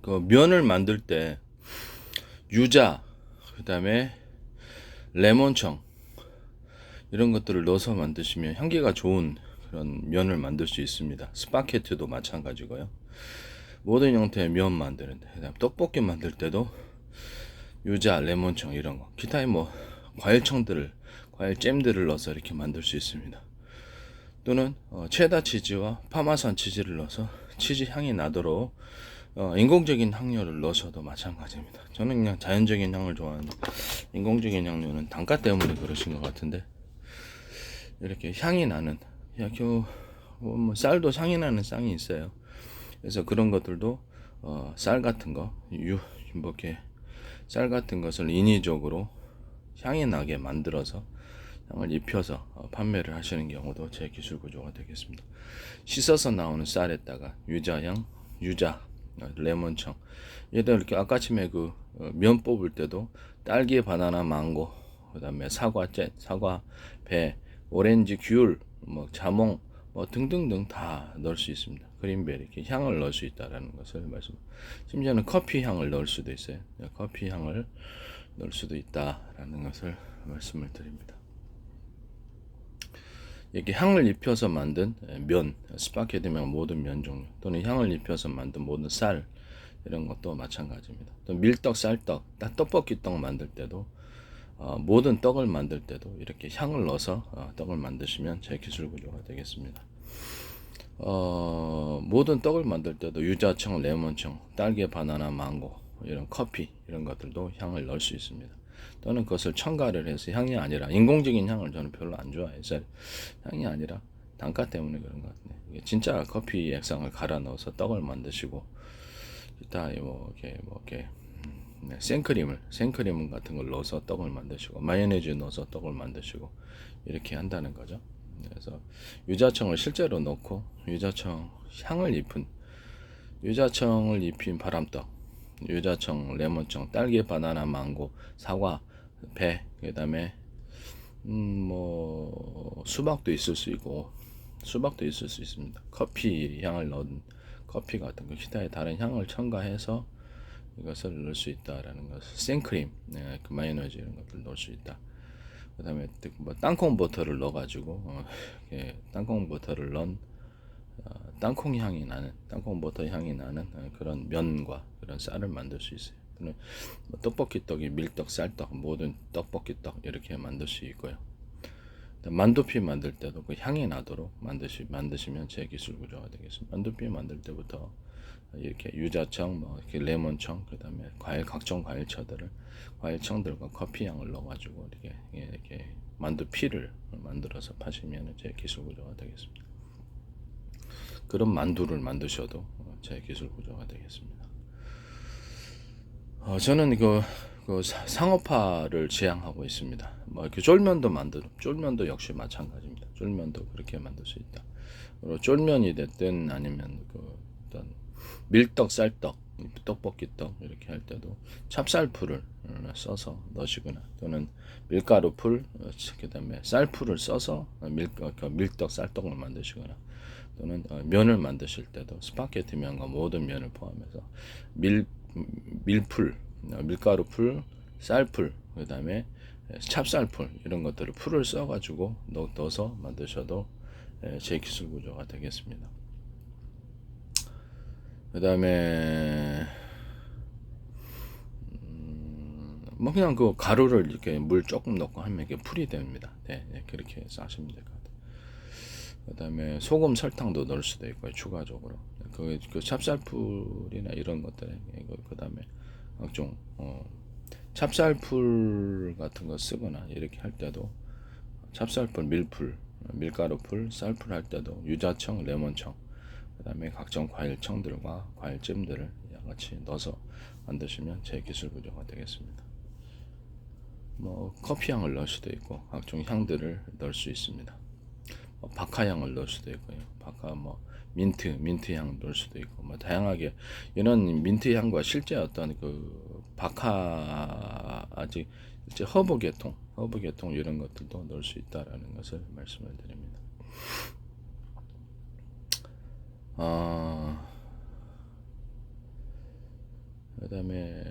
그 면을 만들 때 유자, 그다음에 레몬청 이런 것들을 넣어서 만드시면 향기가 좋은 그런 면을 만들 수 있습니다. 스파게티도 마찬가지고요. 모든 형태의 면 만드는데, 그다음 떡볶이 만들 때도 유자, 레몬청 이런 거, 기타의 뭐 과일청들을, 과일 잼들을 넣어서 이렇게 만들 수 있습니다. 또는 체다 치즈와 파마산 치즈를 넣어서 치즈 향이 나도록 인공적인 향료를 넣으셔도 마찬가지입니다. 저는 그냥 자연적인 향을 좋아하는데 인공적인 향료는 단가 때문에 그러신 것 같은데, 이렇게 향이 나는, 이렇게 뭐 쌀도 향이 나는 쌀이 있어요. 그래서 그런 것들도 쌀 같은 거, 뭐 이렇게 쌀 같은 것을 인위적으로 향이 나게 만들어서 향을 입혀서 판매를 하시는 경우도 제 기술 구조가 되겠습니다. 씻어서 나오는 쌀에다가 유자향, 유자, 레몬청, 얘들 이렇게 아까침에 면 뽑을 때도 딸기, 바나나, 망고, 그다음에 사과, 사과, 배, 오렌지, 귤, 뭐 자몽, 뭐 등등등 다 넣을 수 있습니다. 그린베리, 이렇게 향을 넣을 수 있다라는 것을 말씀. 심지어는 커피 향을 넣을 수도 있어요. 커피 향을 넣을 수도 있다라는 것을 말씀을 드립니다. 이렇게 향을 입혀서 만든 면, 스파게티면 모든 면 종류, 또는 향을 입혀서 만든 모든 쌀, 이런 것도 마찬가지입니다. 또 밀떡, 쌀떡, 떡볶이 떡 만들 때도 모든 떡을 만들 때도 이렇게 향을 넣어서 떡을 만드시면 제 기술 구조가 되겠습니다. 모든 떡을 만들 때도 유자청, 레몬청, 딸기, 바나나, 망고, 이런 커피 이런 것들도 향을 넣을 수 있습니다. 또는 그것을 첨가를 해서, 향이 아니라 인공적인 향을 저는 별로 안 좋아해서, 향이 아니라 단가 때문에 그런 것 같네. 진짜 커피 액상을 갈아 넣어서 떡을 만드시고, 기타 뭐 이렇게 생크림 같은 걸 넣어서 떡을 만드시고, 마요네즈 넣어서 떡을 만드시고, 이렇게 한다는 거죠. 그래서 유자청을 실제로 넣고 유자청 향을 입힌, 유자청을 입힌 바람떡, 유자청, 레몬청, 딸기, 바나나, 망고, 사과, 배, 그다음에 뭐 수박도 있을 수 있고, 수박도 있을 수 있습니다. 커피 향을 넣은 커피 같은 거, 기타의 다른 향을 첨가해서 이것을 넣을 수 있다라는 것. 생크림, 그 마요네즈 이런 것들 넣을 수 있다. 그다음에 뭐 땅콩 버터를 넣어가지고 땅콩 버터를 넣은 땅콩 향이 나는, 땅콩 버터 향이 나는 그런 면과 그런 쌀을 만들 수 있어요. 또는 뭐 떡볶이 떡이 밀떡, 쌀떡, 모든 떡볶이 떡 이렇게 만들 수 있고요. 만두피 만들 때도 그 향이 나도록 만드시면 제 기술 구조가 되겠습니다. 만두피 만들 때부터 이렇게 유자청, 뭐 이렇게 레몬청, 그다음에 각종 과일청들과 커피 향을 넣어가지고 이렇게 만두피를 만들어서 파시면 제 기술 구조가 되겠습니다. 그런 만두를 만드셔도 제 기술 구조가 되겠습니다. 저는 그 상업화를 지향하고 있습니다. 뭐 이렇게 쫄면도 역시 마찬가지입니다. 쫄면도 그렇게 만들 수 있다. 그리고 쫄면이 됐든 아니면 어떤 밀떡, 쌀떡, 떡볶이 떡 이렇게 할 때도 찹쌀풀을 써서 넣으시거나, 또는 밀가루풀, 그다음에 쌀풀을 써서 밀떡, 쌀떡을 만드시거나, 또는 면을 만드실 때도 스파게티 면과 모든 면을 포함해서 밀풀, 밀가루풀, 쌀풀, 그다음에 찹쌀풀 이런 것들을 풀을 써가지고 넣어서 만드셔도 제 기술 구조가 되겠습니다. 그다음에 뭐 그냥 그 가루를 이렇게 물 조금 넣고 하면 이게 풀이 됩니다. 네, 그렇게 해서 하시면 될 것 같아요. 그다음에 소금, 설탕도 넣을 수도 있고요, 추가적으로. 그 찹쌀풀이나 이런 것들에, 그다음에 각종 찹쌀풀 같은 거 쓰거나 이렇게 할 때도, 찹쌀풀, 밀풀, 밀가루풀, 쌀풀 할 때도 유자청, 레몬청, 그다음에 각종 과일청들과 과일잼들을 같이 넣어서 만드시면 제 기술 구조가 되겠습니다. 뭐 커피 향을 넣을 수도 있고 각종 향들을 넣을 수 있습니다. 박하향을 넣을 수도 있고요. 박하 뭐 민트 향 넣을 수도 있고, 뭐 다양하게 이런 민트 향과 실제 어떤 그 박하, 아직 이제 허브 계통 이런 것들도 넣을 수 있다라는 것을 말씀을 드립니다. 어, 그다음에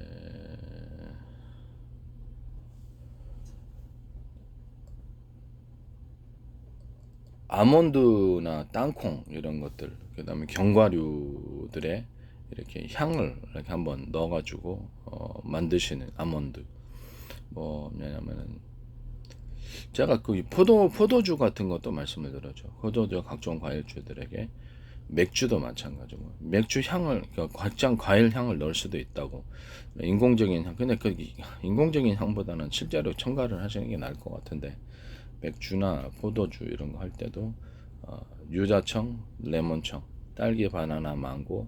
아몬드나 땅콩 이런 것들, 그다음에 견과류들의 이렇게 향을 이렇게 한번 넣어가지고 만드시는 아몬드. 뭐냐면은 제가 그 포도주 같은 것도 말씀을 드렸죠. 포도주 각종 과일주들에게 맥주도 마찬가지고 맥주 향을 각종 과일 향을 넣을 수도 있다고. 인공적인 향, 근데 그 인공적인 향보다는 실제로 첨가를 하시는 게 나을 것 같은데, 맥주나 포도주 이런 거 할 때도 유자청, 레몬청, 딸기, 바나나, 망고,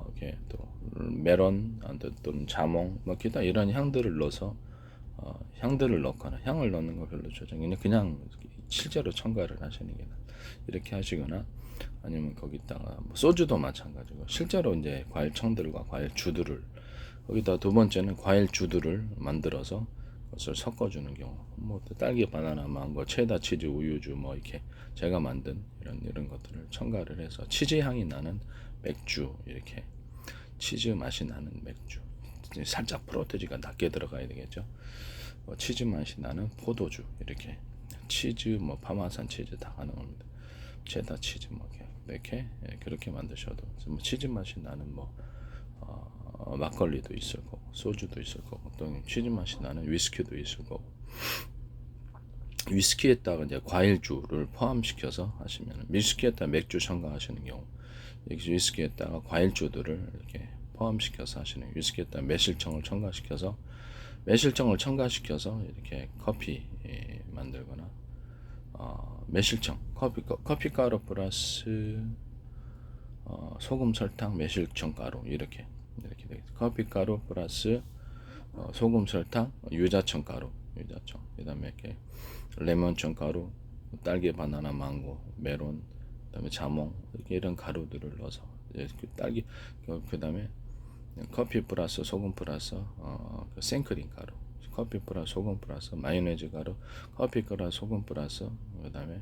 이렇게 또 메론 또는 자몽, 뭐 기타 이런 향들을 넣어서 향들을 넣거나 향을 넣는 거 별로 조정이는 그냥 실제로 첨가를 하시는 게 이렇게 하시거나, 아니면 거기다가 뭐 소주도 마찬가지고 실제로 이제 과일청들과 과일주들을 거기다 두 번째는 과일주들을 만들어서 그것을 섞어주는 경우, 뭐 딸기, 바나나, 망고, 체다, 치즈, 우유주 뭐 이렇게 제가 만든 이런 것들을 첨가를 해서 치즈 향이 나는 맥주, 이렇게 치즈 맛이 나는 맥주, 살짝 프로테지가 낮게 들어가야 되겠죠. 치즈 맛이 나는 포도주, 이렇게 치즈 뭐 파마산 치즈 다 가능합니다. 체다 치즈 뭐 이렇게 그렇게 만드셔도 뭐 치즈 맛이 나는 뭐 막걸리도 있을 거고 소주도 있을 거고 또 치즈 맛이 나는 위스키도 있을 거고, 위스키에다가 이제 과일주를 포함시켜서 하시면, 위스키에다가 맥주 첨가하시는 경우, 위스키에다가 과일주들을 이렇게 포함시켜서 하시는, 위스키에다가 매실청을 첨가시켜서 이렇게 커피 만들거나, 매실청 커피 가루 플러스 소금, 설탕, 매실청 가루, 이렇게 되겠죠. 커피 가루 플러스 소금, 설탕, 유자청 가루, 그다음에 이렇게 레몬청 가루, 딸기, 바나나, 망고, 메론, 그다음에 자몽, 이런 가루들을 넣어서 딸기, 그다음에 커피 플러스 소금 플러스 생크림 가루, 커피 플러스 소금 플러스 마요네즈 가루, 커피 플러스 소금 플러스 그다음에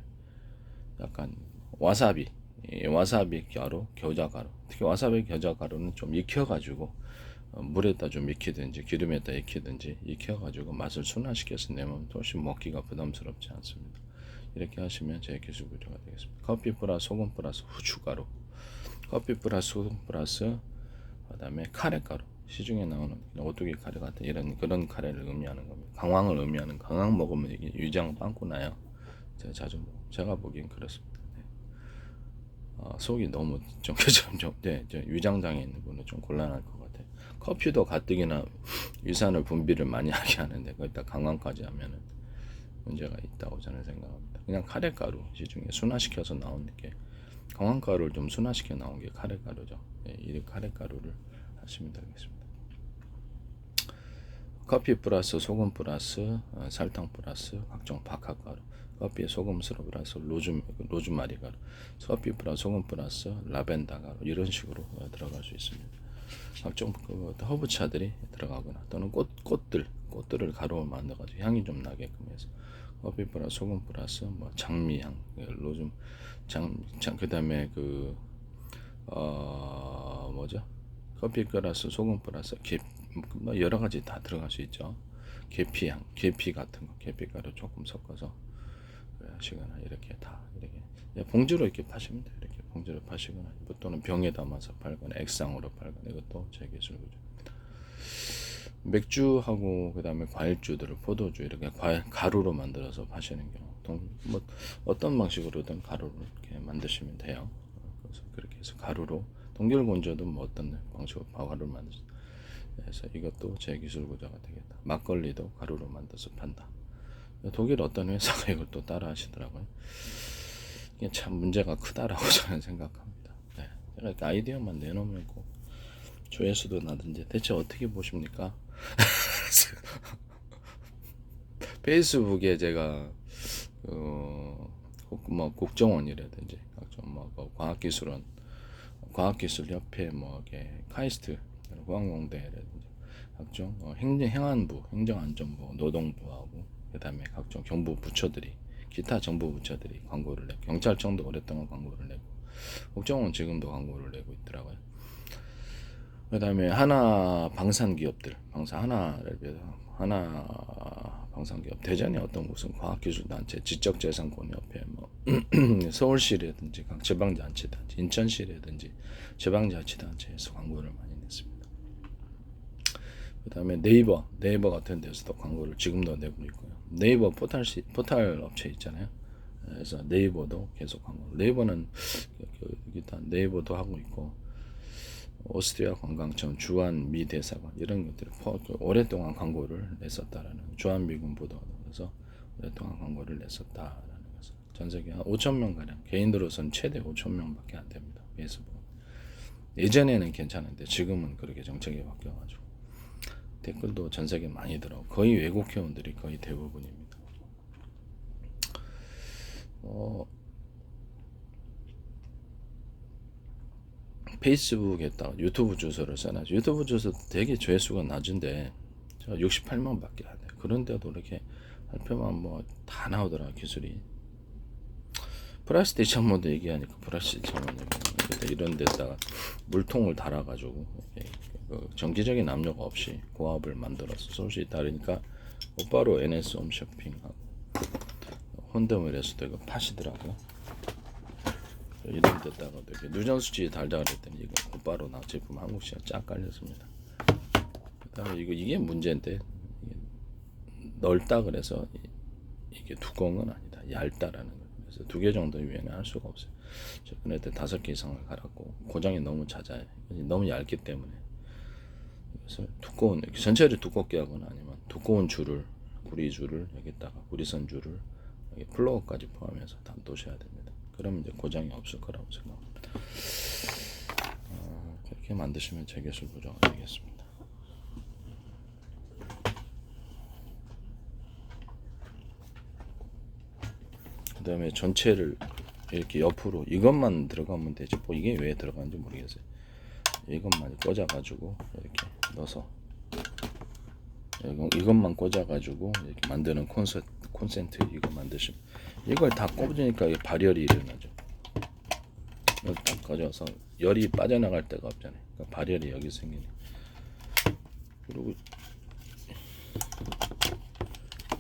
약간 와사비 가루, 겨자 가루. 특히 와사비 겨자 가루는 좀 익혀가지고 물에다 좀 익히든지 기름에다 익혀가지고 맛을 순화시켜서 내면 훨씬 먹기가 부담스럽지 않습니다. 이렇게 하시면 제 기술 구조가 되겠습니다. 커피 플러스 소금 플러스 후추가루, 커피 플러스 소금 플러스 그다음에 카레가루, 시중에 나오는 오뚜기 카레 같은 그런 카레를 의미하는 겁니다. 강황을 의미하는, 강황 먹으면 이게 위장 빵꾸 나요. 제가 보기엔 그렇습니다. 속이 너무 좀 위장장애 있는 분은 좀 곤란할 것 같아요. 커피도 가뜩이나 위산을 분비를 많이 하게 하는데 거기다 강황까지 하면은 문제가 있다고 저는 생각합니다. 그냥 카레가루, 시중에 순화시켜서 나오는 게, 강황가루를 좀 순화시켜 나온 게 카레가루죠. 이 카레가루를 하시면 되겠습니다. 커피 플러스 소금 플러스 설탕 플러스 각종 박하가루, 커피에 소금 스럽 플러스 로즈마리 가루, 커피 플러스 소금 플러스 라벤더 가루, 이런 식으로 들어갈 수 있습니다. 각종 허브차들이 들어가거나 또는 꽃들을 가루로 만들어가지고 향이 좀 나게끔 해서 커피 플러스 소금 플러스 뭐 장미향, 그다음에 뭐죠? 커피 플러스 소금 플러스 뭐 여러 가지 다 들어갈 수 있죠. 계피향, 계피 같은 거, 계피가루 조금 섞어서 하시거나, 이렇게 봉지로 이렇게 파시면 돼요. 이렇게 봉지로 파시거나 또는 병에 담아서 팔거나 액상으로 팔거나, 이것도 제 기술이죠. 맥주하고 그다음에 과일주들을 포도주 이렇게 가루로 만들어서 파시는 경우, 뭐 어떤 방식으로든 가루를 이렇게 만드시면 돼요. 그래서 그렇게 해서 가루로 동결건조도 뭐 어떤 방식으로 가루를 만드시. 그래서 이것도 제 기술 구조가 되겠다. 막걸리도 가루로 만들어서 판다. 독일 어떤 회사가 이걸 또 따라 하시더라고요. 이게 참 문제가 크다라고 저는 생각합니다. 네. 제가 이렇게 아이디어만 내놓으면 꼭 조회수도 나든지. 대체 어떻게 보십니까? 페이스북에 제가 뭐 국정원이라든지 각종 뭐 과학기술협회, 뭐 카이스트, 공항공대라든지 각종 행안부, 행정안전부, 노동부하고 그다음에 각종 정부 부처들이, 기타 정부 부처들이 광고를 내고, 경찰청도 오랫동안 광고를 내고, 국정원 지금도 광고를 내고 있더라고요. 그다음에 하나 방산 기업들, 하나를 비해서 하나 방산 기업, 대전의 어떤 무슨 과학기술단체, 지적재산권협회, 뭐 서울시라든지 각 지방자치단체, 인천시라든지 지방자치단체에서 광고를 많이 냈습니다. 그다음에 네이버 같은 데서도 광고를 지금도 내고 있고요. 네이버 포털 업체 있잖아요. 그래서 네이버도 계속 광고. 네이버는 일단 네이버도 하고 있고, 오스트리아 관광청 주한 미 대사관 이런 것들을 오랫동안 광고를 냈었다라는, 주한 미군 보도에서 오랫동안 광고를 냈었다라는 것을, 전 세계 한 5천 명 가량, 개인으로서는 최대 5천 명밖에 안 됩니다. 페이스북. 예전에는 괜찮은데 지금은 그렇게 정책이 바뀌어가지고 댓글도 전 세계 많이 들어. 거의 외국 회원들이 거의 대부분입니다. 페이스북에다가 유튜브 주소를 써놔죠. 유튜브 주소 되게 조회수가 낮은데 저 68만밖에 안 돼요. 그런데도 이렇게 발표만 뭐 다 나오더라 기술이. 플라스틱 창문도 얘기하니까 플라스틱 창문 얘기하는데, 이런 데다가 물통을 달아가지고 그 정기적인 압력 없이 고압을 만들어서 쏠 수 있다 그러니까 곧바로 NS 홈쇼핑하고 혼데몰에서도 이거 파시더라고요. 이런 데다가 이렇게 누전수지 달다 그랬더니 이거 곧바로 나 제품 한국 시장 쫙 깔렸습니다. 그다음에 이게 문제인데, 이게 넓다 그래서 이게 두꺼운 건 아니다, 얇다라는 거예요. 그래서 2개 정도 위에는 할 수가 없어요. 최근에 5개 이상을 갈았고 고장이 너무 잦아요. 너무 얇기 때문에. 그래서 두꺼운, 전체를 두껍게 하거나 아니면 두꺼운 줄을, 구리줄을 여기다가 구리선 줄을 여기 플러그까지 포함해서 다 놓으셔야 됩니다. 그러면 이제 고장이 없을 거라고 생각합니다. 그렇게 만드시면 재개술 보정이 되겠습니다. 그 다음에 전체를 이렇게 옆으로 이것만 들어가면 되지, 뭐 이게 왜 들어가는지 모르겠어요. 이것만 꽂아가지고 이렇게 넣어서 이것만 꽂아가지고 이렇게 만드는 콘센트 이거 만드시면, 이걸 다 꽂으니까 발열이 일어나죠. 이걸 딱 꺼져서 열이 빠져나갈 데가 없잖아요. 그러니까 발열이 여기 생기네. 그리고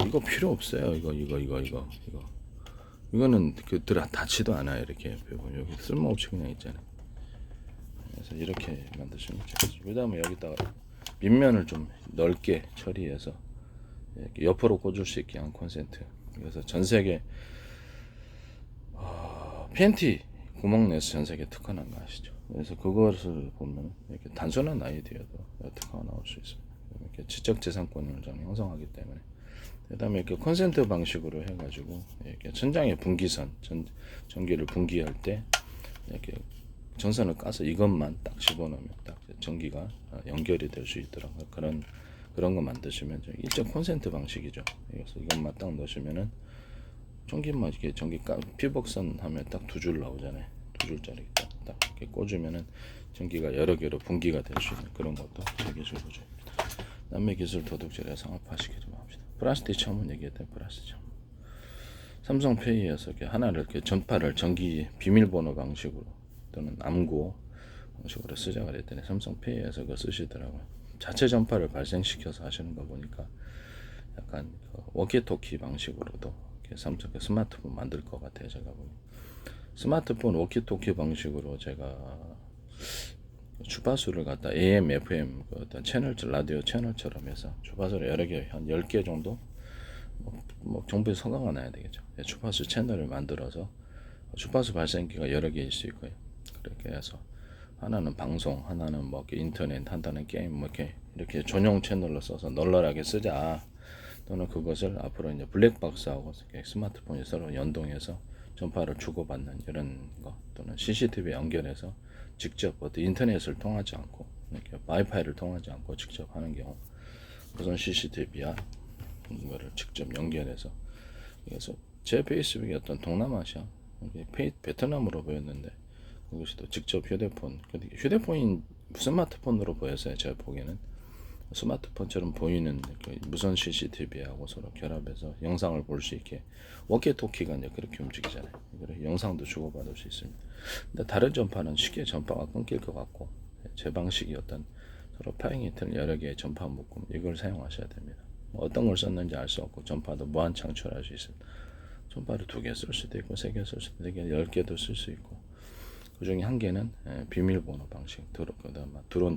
이거 필요 없어요. 이거는 닿지도 않아요. 이렇게 여기 쓸모없이 그냥 있잖아요. 그래서 이렇게 만드시면 되겠죠. 그 다음에 여기다가 밑면을 좀 넓게 처리해서 이렇게 옆으로 꽂을 수 있게 한 콘센트. 그래서 전 세계 팬티 구멍 내서 전 세계 특허난 거 아시죠? 그래서 그것을 보면 이렇게 단순한 아이디어도 특허가 나올 수 있습니다. 이렇게 지적재산권을 좀 형성하기 때문에. 그다음에 이렇게 콘센트 방식으로 해가지고 이렇게 천장에 분기선, 전기를 분기할 때 이렇게 전선을 까서 이것만 딱 집어넣으면 딱 전기가 연결이 될 수 있더라고요. 그런 거 만드시면 일정 콘센트 방식이죠. 그래서 이것만 딱 넣으시면은 전기만 이렇게 피복선 하면 딱 2줄 나오잖아요. 2줄짜리 딱 이렇게 꽂으면은 전기가 여러 개로 분기가 될 수 있는 그런 것도 재개술 보조입니다. 남매 기술 도둑질에 상업화시키지 맙시다. 플라스틱 창문 얘기했던 플라스틱 창문. 삼성페이에서 이렇게 하나를 이렇게 전파를 전기 비밀번호 방식으로 또는 암구 방식으로 쓰자 그랬더니 삼성페이에서 그거 쓰시더라고요. 자체 전파를 발생시켜서 하시는 거 보니까 약간 워키토키 방식으로도 삼성 스마트폰 만들 것 같아요. 제가 보니 스마트폰 워키토키 방식으로 제가 주파수를 갖다 AM, FM 어떤 채널, 라디오 채널처럼 해서 주파수를 여러 개, 한 10개 정도 뭐 정부에 허가가 나야 되겠죠. 주파수 채널을 만들어서 주파수 발생기가 여러 개일 수 있고요. 그렇게 해서 하나는 방송, 하나는 뭐 인터넷, 하나는 게임, 뭐 이렇게 전용 채널로 써서 널널하게 쓰자. 또는 그것을 앞으로 이제 블랙박스하고 스마트폰이 서로 연동해서 전파를 주고받는 이런 거, 또는 CCTV 연결해서 직접 어떤 인터넷을 통하지 않고 이렇게 와이파이를 통하지 않고 직접 하는 경우, 우선 CCTV와 이거를 직접 연결해서. 그래서 제 페이스북이 어떤 동남아시아 베트남으로 보였는데 그것이 또 직접 휴대폰인 스마트폰으로 보였어요. 제가 보기에는 스마트폰처럼 보이는 무선 CCTV하고 서로 결합해서 영상을 볼 수 있게, 워키토키가 이제 그렇게 움직이잖아요. 영상도 주고받을 수 있습니다. 근데 다른 전파는 쉽게 전파가 끊길 것 같고, 제 방식이 어떤 서로 파행이틀 여러 개의 전파 묶음 이걸 사용하셔야 됩니다. 뭐 어떤 걸 썼는지 알 수 없고 전파도 무한 창출할 수 있습니다. 전파를 2개 쓸 수도 있고 3개 쓸 수도 있고 10개도 쓸 수 있고 그 중에 한 개는 비밀번호 방식 드론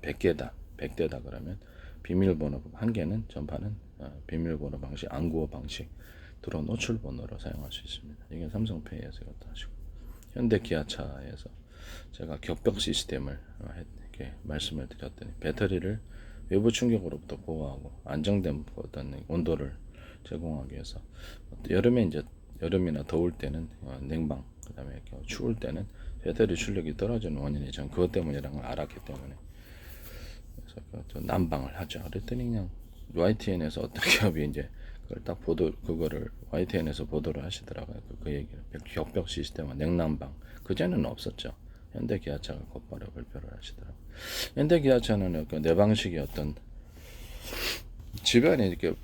100개다 100대다 그러면 비밀번호 한 개는 전파는 비밀번호 방식 안구어 방식 드론 노출 번호로 사용할 수 있습니다. 이게 삼성페이에서 이것도 하시고 현대 기아차에서 제가 격벽 시스템을 이렇게 말씀을 드렸더니 배터리를 외부 충격으로부터 보호하고 안정된 어떤 온도를 제공하기 위해서 여름이나 더울 때는 냉방 그다음에 추울 때는 배터리 출력이 떨어지는 원인이 전 그것 때문이라는 걸 알았기 때문에 그래서 난방을 하죠. 그랬더니 그냥 YTN에서 어떤 기업이 이제 그걸 딱 그거를 YTN에서 보도를 하시더라고요. 그 얘기를 격벽 시스템과 냉난방 그전에는 없었죠. 현대기아차가 곧바로 발표를 하시더라고요. 현대기아차는 내 방식의 어떤 집안에 이렇게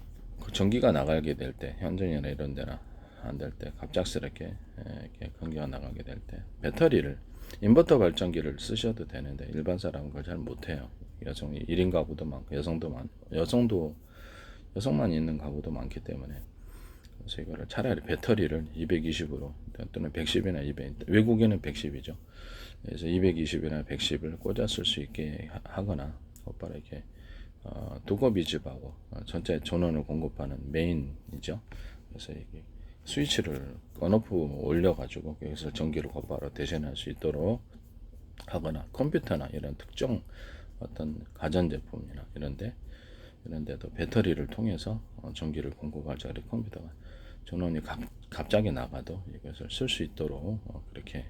전기가 나가게 될 때 현전이나 이런 데나 안 될 때 갑작스럽게 이렇게 전기가 나가게 될 때 배터리를 인버터 발전기를 쓰셔도 되는데 일반 사람은 그걸 잘 못해요. 여성이 1인 가구도 많고 여성만 있는 가구도 많기 때문에 그래서 이거를 차라리 배터리를 220으로 또는 110이나 200 외국에는 110이죠. 그래서 220이나 110을 꽂아 쓸 수 있게 하거나 곧바로 이렇게 두꺼비집하고 전체 전원을 공급하는 메인이죠. 그래서 이게 스위치를 온오프 올려가지고 여기서 전기를 곧바로 대신할 수 있도록 하거나 컴퓨터나 이런 특정 어떤 가전제품이나 이런데도 배터리를 통해서 전기를 공급할 때 컴퓨터가 전원이 갑자기 나가도 이것을 쓸 수 있도록 그렇게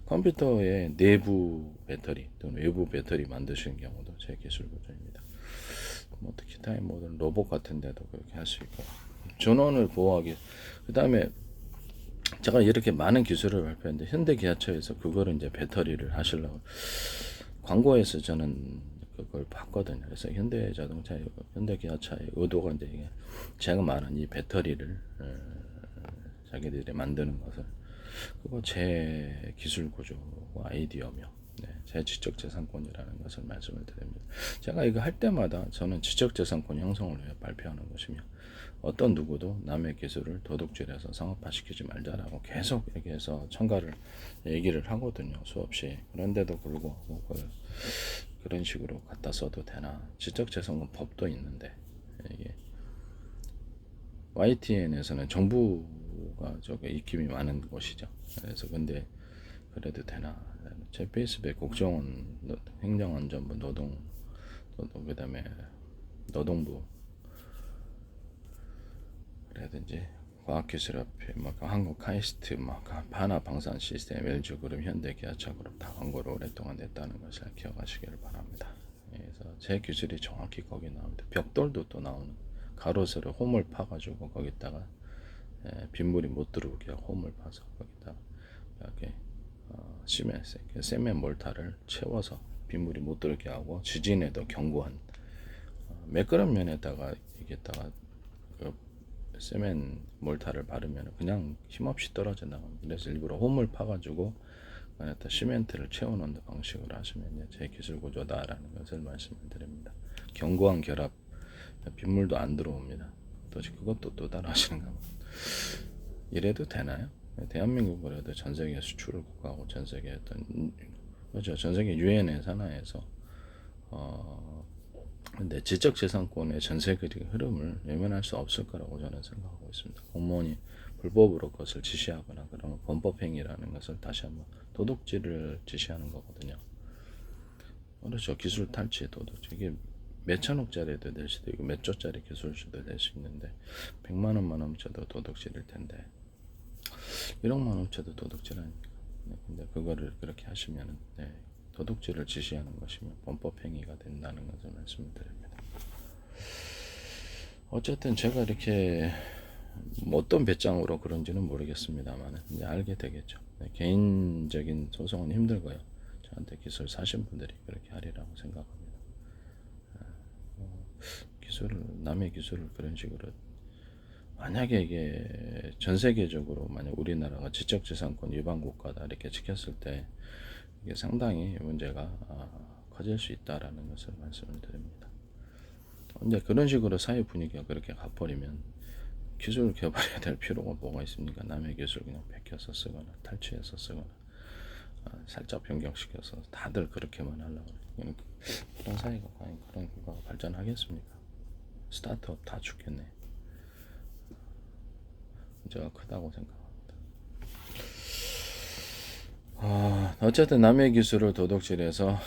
컴퓨터의 내부 배터리 또는 외부 배터리 만드시는 경우도 제 기술 구조입니다. 뭐 기타의 모든 로봇 같은 데도 그렇게 할 수 있고 전원을 보호하기 그 다음에 제가 이렇게 많은 기술을 발표했는데 현대기아차에서 그거를 이제 배터리를 하시려고 광고에서 저는 그걸 봤거든요. 그래서 현대기아차의 의도가 이제 제가 말한 이 배터리를 자기들이 만드는 것을 그거 제 기술 구조와 아이디어며 제 지적재산권이라는 것을 말씀을 드립니다. 제가 이거 할 때마다 저는 지적재산권 형성을 위해 발표하는 것이며 어떤 누구도 남의 기술을 도둑질해서 상업화시키지 말자라고 계속 얘기해서 첨가를 얘기를 하거든요. 수없이. 그런데도 불구하고 그런 식으로 갖다 써도 되나. 지적재산권 법도 있는데 이게 YTN에서는 정부가 저게 입김이 많은 곳이죠. 그래서 근데 그래도 되나. 제 페이스북 국정원 행정안전부 그다음에 노동부 라든지 과학기술협회, 한국 카이스트, 하나방산 시스템, LG그룹, 현대기아차그룹 다 광고를 오랫동안 냈다는 것을 기억하시기를 바랍니다. 그래서 제 기술이 정확히 거기 나옵니다. 벽돌도 또 나오는 가로세로 홈을 파가지고 거기다가 빗물이 못 들어오게 홈을 파서 거기다 이렇게 세멘 몰타를 채워서 빗물이 못 들어오게 하고 지진에도 견고한 매끄럼 면에다가 이게다가 세멘 몰타를 바르면 그냥 힘없이 떨어져 나갑니다. 그래서 일부러 홈을 파가지고 안에다 시멘트를 채워놓는 방식으로 하시면 제 기술 구조다라는 것을 말씀을 드립니다. 견고한 결합, 빗물도 안 들어옵니다. 또 그것도 또 따라 하시는가 봐. 이래도 되나요? 대한민국으로도 전 세계 수출 국가고 전 세계 어떤 그렇죠. 전 세계 유엔의 산하에서 근데 지적재산권의 전 세계적인 흐름을 외면할 수 없을 거라고 저는 생각하고 있습니다. 공무원이 불법으로 그것을 지시하거나 그러면 범법행위라는 것을 다시 한번 도둑질을 지시하는 거거든요. 그렇죠. 기술 탈취 도둑질 이게 몇 천억짜리도 될 수도 있고 몇 조짜리 기술수도 될 수 있는데 100만원만 훔쳐도 도둑질일 텐데 1억만 훔쳐도 도둑질 아닙니까? 근데 그거를 그렇게 하시면은 도둑질을 지시하는 것이면 범법행위가 된다는 것을 말씀을 드립니다. 어쨌든 제가 이렇게 어떤 배짱으로 그런지는 모르겠습니다만 이제 알게 되겠죠. 개인적인 소송은 힘들고요. 저한테 기술 사신 분들이 그렇게 하리라고 생각합니다. 남의 기술을 그런 식으로 만약에 이게 전 세계적으로 만약 우리나라가 지적재산권 위반 국가다 이렇게 지켰을 때 이게 상당히 문제가 커질 수 있다라는 것을 말씀을 드립니다. 근데 그런 식으로 사회 분위기가 그렇게 가버리면 기술을 개발해야 될 필요가 뭐가 있습니까? 남의 기술 그냥 베껴서 쓰거나 탈취해서 쓰거나 살짝 변경시켜서 다들 그렇게만 하려고 그래요. 그런 사회가 과연 그런 국가가 발전하겠습니까? 스타트업 다 죽겠네. 문제가 크다고 생각합니다. 어쨌든 남의 기술을 도둑질해서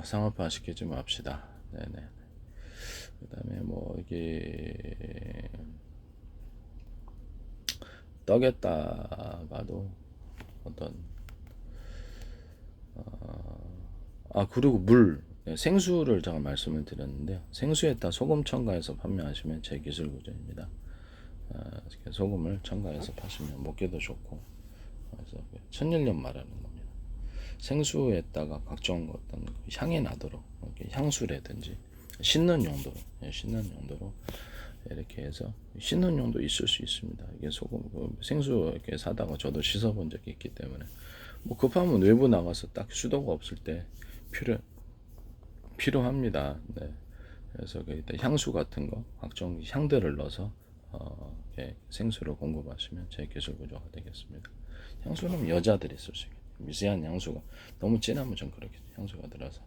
상업화 시키지 맙시다. 네네. 그다음에 뭐 이게 떡에다가도 어떤 그리고 물 생수를 제가 말씀을 드렸는데요. 생수에다 소금 첨가해서 판매하시면 제 기술 구조입니다. 소금을 첨가해서 파시면 먹기도 좋고 그래서 천일염 말하는 겁니다. 생수에다가 각종 어떤 향이 나도록 향수라든지 씻는 용도로 이렇게 해서 씻는 용도 있을 수 있습니다. 이게 소금 생수 이렇게 사다가 저도 씻어본 적이 있기 때문에 뭐 급하면 외부 나가서 딱 수도가 없을 때 필요합니다. 네. 그래서 향수 같은 거 각종 향들을 넣어서 생수를 공급하시면 제 기술 구조가 되겠습니다. 향수는 여자들이 쓸 수 있게 미세한 향수가 너무 진하면 좀 그렇게 향수가 들어서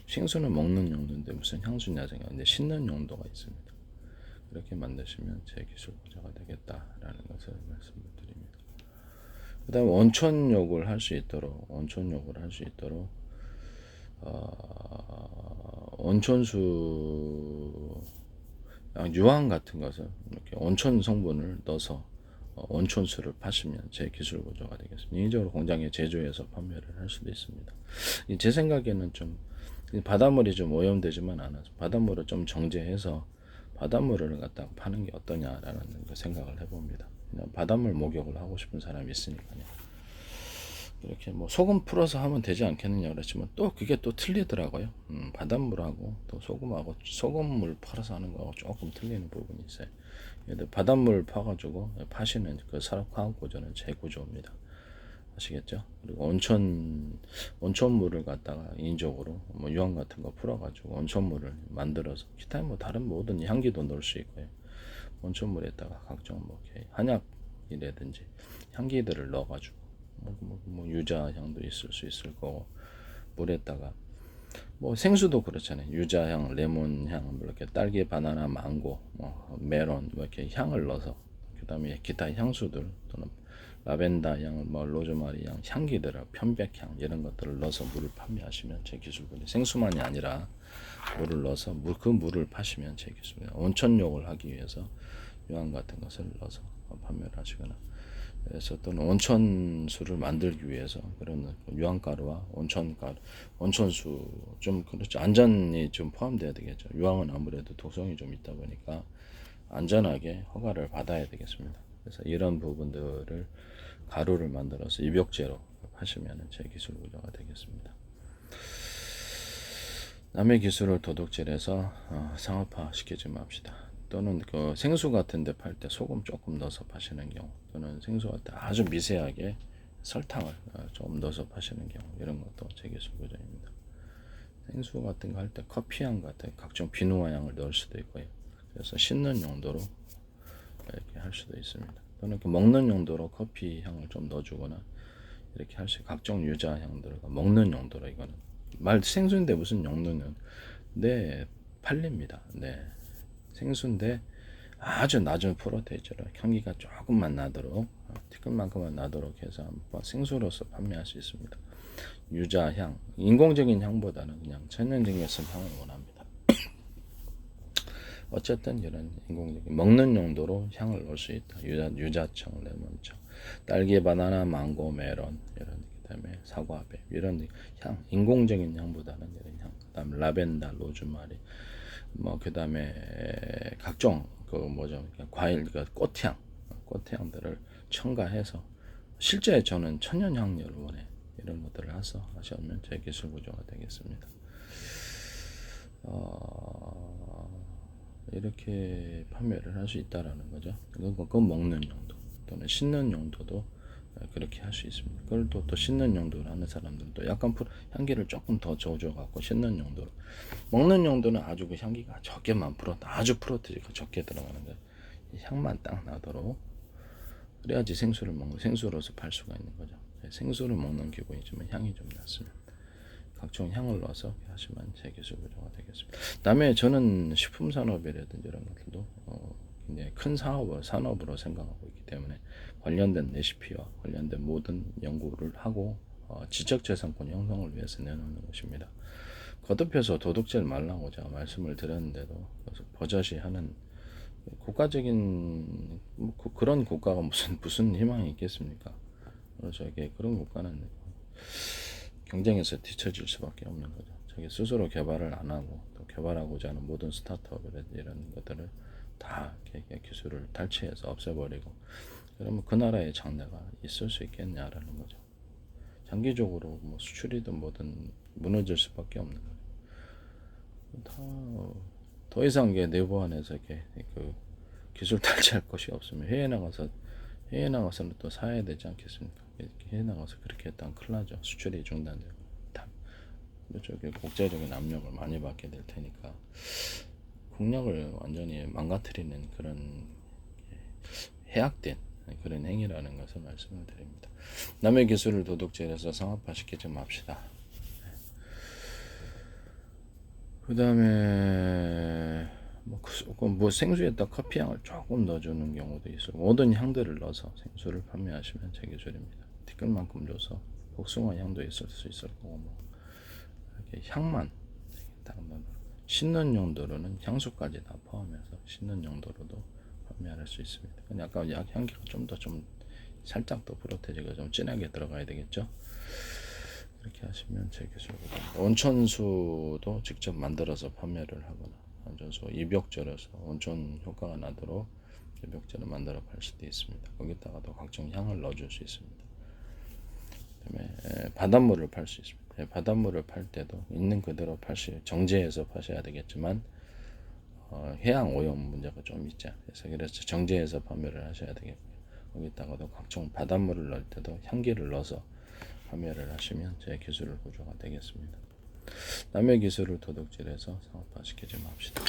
생수는 먹는 용도인데 무슨 향수냐 생각하는데 씻는 용도가 있습니다. 그렇게 만드시면 제 기술 구조가 되겠다라는 것을 말씀을 드립니다. 그 다음에 온천욕을 할 수 있도록 온천수 유황 같은 것을 이렇게 온천 성분을 넣어서 온천수를 파시면 제 기술 구조가 되겠습니다. 인위적으로 공장에 제조해서 판매를 할 수도 있습니다. 제 생각에는 좀 바닷물이 좀 오염되지만 않아서 바닷물을 좀 정제해서 바닷물을 갖다가 파는 게 어떠냐라는 생각을 해봅니다. 그냥 바닷물 목욕을 하고 싶은 사람이 있으니까요. 이렇게 뭐 소금 풀어서 하면 되지 않겠느냐 그랬지만 또 그게 또 틀리더라고요. 바닷물하고 또 소금하고 소금물 팔아서 하는 거하고 조금 틀리는 부분이 있어요. 바닷물 파가지고 파시는 그 산업화학 구조는 제 구조입니다. 아시겠죠? 그리고 온천물을 갖다가 인위적으로 뭐 유황 같은 거 풀어가지고 온천물을 만들어서 기타 뭐 다른 모든 향기도 넣을 수 있고요. 온천물에다가 각종 뭐 한약이라든지 향기들을 넣어가지고 뭐 유자향도 있을 수 있을 거고 물에다가 뭐 생수도 그렇잖아요. 유자향, 레몬향, 뭐 이렇게 딸기, 바나나, 망고, 뭐 메론 뭐 이렇게 향을 넣어서 그다음에 기타 향수들 또는 라벤더 향, 뭐 로즈마리 향, 향기들을 편백향 이런 것들을 넣어서 물을 판매하시면 제 기술분이 생수만이 아니라 물을 넣어서 그 물을 파시면 제 기술입니다. 온천욕을 하기 위해서 유황 같은 것을 넣어서 판매를 하시거나 그래서 또는 온천수를 만들기 위해서 그런 유황가루와 온천가루, 온천수 좀 그렇죠. 안전이 좀 포함돼야 되겠죠. 유황은 아무래도 독성이 좀 있다 보니까 안전하게 허가를 받아야 되겠습니다. 그래서 이런 부분들을 가루를 만들어서 입욕제로 하시면 제 기술 구조가 되겠습니다. 남의 기술을 도둑질해서 상업화 시키지 맙시다. 또는 그 생수 같은 데 팔 때 소금 조금 넣어서 파시는 경우 또는 생수 같은 때 아주 미세하게 설탕을 좀 넣어서 파시는 경우 이런 것도 제 기술 구조입니다. 생수 같은 거 할 때 커피향 같은 각종 비누와 향을 넣을 수도 있고요. 그래서 씻는 용도로 이렇게 할 수도 있습니다. 또는 먹는 용도로 커피 향을 좀 넣어주거나 이렇게 할 수 각종 유자 향들 먹는 용도로 이거는 말 생수인데 무슨 용도는 네 팔립니다. 네 생수인데 아주 낮은 프로테이저로 향기가 조금만 나도록 티끌만큼만 나도록 해서 한번 생수로서 판매할 수 있습니다. 유자향 인공적인 향보다는 그냥 천연적인 향을 원합니다. 어쨌든 이런 인공적인 먹는 용도로 향을 넣을 수 있다. 유자청, 레몬청, 딸기, 바나나, 망고, 메론 이런 그다음에 사과배 이런 향 인공적인 향보다는 이런 향. 그다음 라벤더, 로즈마리 뭐 그다음에 각종 그 뭐죠 과일 그 꽃향들을 첨가해서 실제 저는 천연 향료를 원해 이런 것들을 해서 하시면 제 기술 구조가 되겠습니다. 이렇게 판매를 할 수 있다라는 거죠. 그건 먹는 용도 또는 씻는 용도도 그렇게 할 수 있습니다. 그걸 또 씻는 용도로 하는 사람들은 또 약간 향기를 조금 더 줘갖고 씻는 용도로. 먹는 용도는 아주 그 향기가 적게만 아주 프로테이가 적게 들어가는 거예요. 향만 딱 나도록. 그래야지 생수로서 팔 수가 있는 거죠. 생수를 먹는 기분이지만 향이 좀 났으면 각종 향을 넣어서 하시면 제 기술 구조가 되겠습니다. 다음에 저는 식품 산업이라든지 이런 것들도 굉장히 큰 산업으로 생각하고 있기 때문에 관련된 레시피와 관련된 모든 연구를 하고 지적재산권 형성을 위해서 내놓는 것입니다. 거듭해서 도둑질 말라고 제가 말씀을 드렸는데도 버젓이 하는 국가적인 그런 국가가 무슨 희망이 있겠습니까? 그래서 그런 국가는 경쟁에서 뒤처질 수밖에 없는 거죠. 자기 스스로 개발을 안 하고 또 개발하고자 하는 모든 스타트업이라든지 이런 것들을 다 기술을 탈취해서 없애버리고 그러면 그 나라의 장래가 있을 수 있겠냐라는 거죠. 장기적으로 뭐 수출이든 뭐든 무너질 수밖에 없는 거죠. 더 이상 내부 안에서 그 기술 탈취할 것이 없으면 해외 나가서는 또 사야 되지 않겠습니까? 해외 나가서 그렇게 했다면 큰일 나죠. 수출이 중단되고 이쪽에 국제적인 압력을 많이 받게 될 테니까 국력을 완전히 망가뜨리는 그런 해악된 그런 행위라는 것을 말씀을 드립니다. 남의 기술을 도둑질해서 상업화시키지 맙시다. 그 다음에 뭐 생수에다 커피향을 조금 넣어주는 경우도 있어요. 모든 향들을 넣어서 생수를 판매하시면 제 기술입니다. 티끌만큼 줘서 복숭아 향도 있을 수 있을 거고 뭐 이렇게 향만 딱 넣어. 씻는 용도로는 향수까지 다 포함해서 씻는 용도로도 판매할 수 있습니다. 근데 아까 향기가 좀 살짝 더 프로테지가 좀 진하게 들어가야 되겠죠. 이렇게 하시면 제 기술보다 온천수도 직접 만들어서 판매를 하거나 온천수 입욕절에서 온천 효과가 나도록 입욕절을 만들어 팔 수도 있습니다. 거기다가도 각종 향을 넣어줄 수 있습니다. 그다음에 바닷물을 팔 수 있습니다. 바닷물을 팔 때도 있는 그대로 정제해서 파셔야 되겠지만 해양 오염 문제가 좀 있죠. 그래서 정제해서 판매를 하셔야 되겠고요. 거기다가도 각종 바닷물을 넣을 때도 향기를 넣어서 판매를 하시면 제 기술 구조가 되겠습니다. 남의 기술을 도둑질해서 상업화시키지 맙시다.